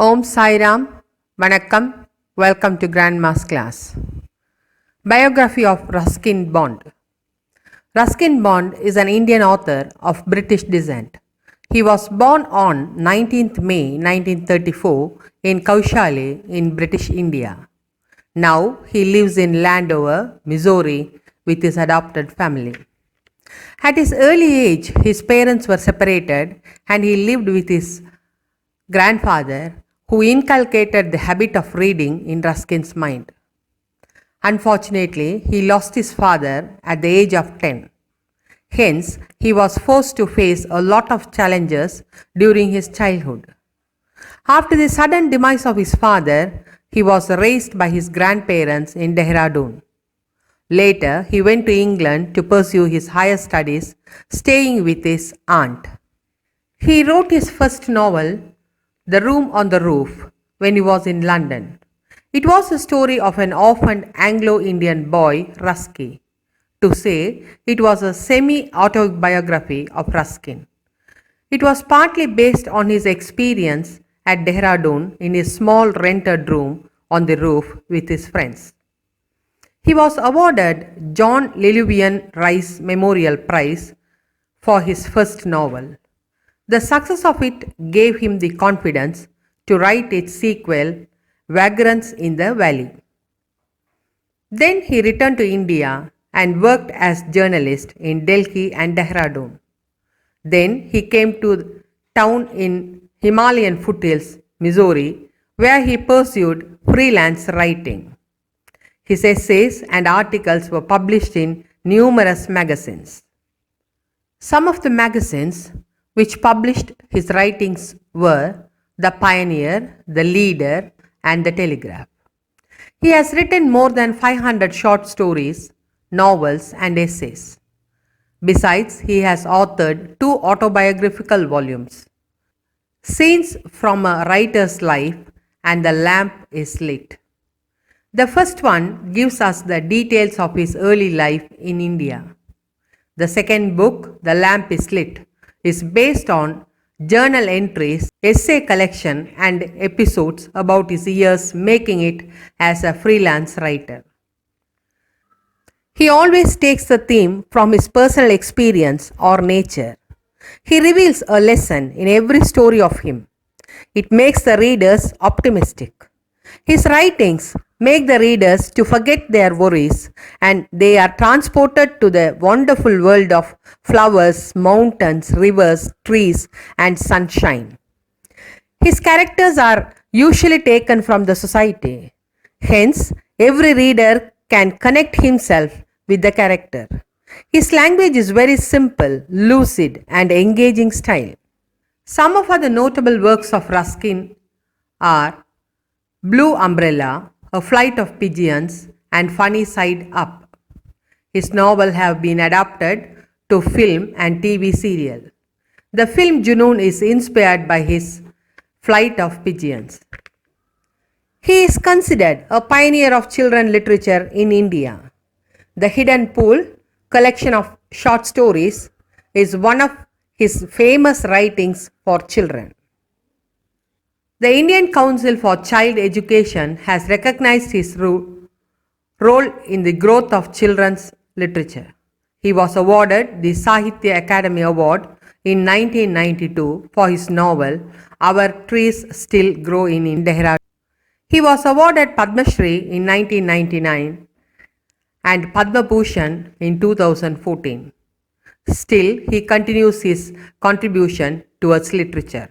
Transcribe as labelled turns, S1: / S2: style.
S1: Om Sai Ram, Vanakkam, welcome to Grandma's class. Biography of Ruskin Bond. Ruskin Bond is an Indian author of British descent. He was born on 19th May 1934 in Kaushale in British India. Now he lives in Landover, Missouri with his adopted family. At his early age, his parents were separated and he lived with his grandfather, who inculcated the habit of reading in Ruskin's mind. Unfortunately, he lost his father at the age of 10. Hence, he was forced to face a lot of challenges during his childhood. After the sudden demise of his father, he was raised by his grandparents in Dehradun. Later, he went to England to pursue his higher studies, staying with his aunt. He wrote his first novel, The Room on the Roof, when he was in London. It was a story of an orphaned Anglo-Indian boy, Rusky. To say, it was a semi-autobiography of Ruskin. It was partly based on his experience at Dehradun in his small rented room on the roof with his friends. He was awarded John Llewellyn Rice Memorial Prize for his first novel. The success of it gave him the confidence to write its sequel, Vagrants in the Valley. Then he returned to India and worked as journalist in Delhi and Dehradun. Then he came to town in Himalayan foothills, Missouri, where he pursued freelance writing. His essays and articles were published in numerous magazines. Some of the magazines which published his writings were The Pioneer, The Leader, and The Telegraph. He has written more than 500 short stories, novels, and essays. Besides, he has authored 2 autobiographical volumes, Scenes from a Writer's Life and The Lamp is Lit. The first one gives us the details of his early life in India. The second book, The Lamp is Lit, is based on journal entries, essay collection, and episodes about his years making it as a freelance writer. He always takes the theme from his personal experience or nature. He reveals a lesson in every story of him. It makes the readers optimistic. His writings make the readers to forget their worries and they are transported to the wonderful world of flowers, mountains, rivers, trees, and sunshine. His characters are usually taken from the society. Hence, every reader can connect himself with the character. His language is very simple, lucid, and engaging style. Some of the notable works of Ruskin are Blue Umbrella, A Flight of Pigeons, and Funny Side Up. His novels have been adapted to film and TV serial. The film Junoon is inspired by his Flight of Pigeons. He is considered a pioneer of children literature in India. The Hidden Pool, collection of short stories, is one of his famous writings for children. The Indian Council for Child Education has recognized his role in the growth of children's literature. He was awarded the Sahitya Academy Award in 1992 for his novel Our Trees Still Grow in Dehradun. He was awarded Padma Shri in 1999 and Padma Bhushan in 2014. Still, he continues his contribution towards literature.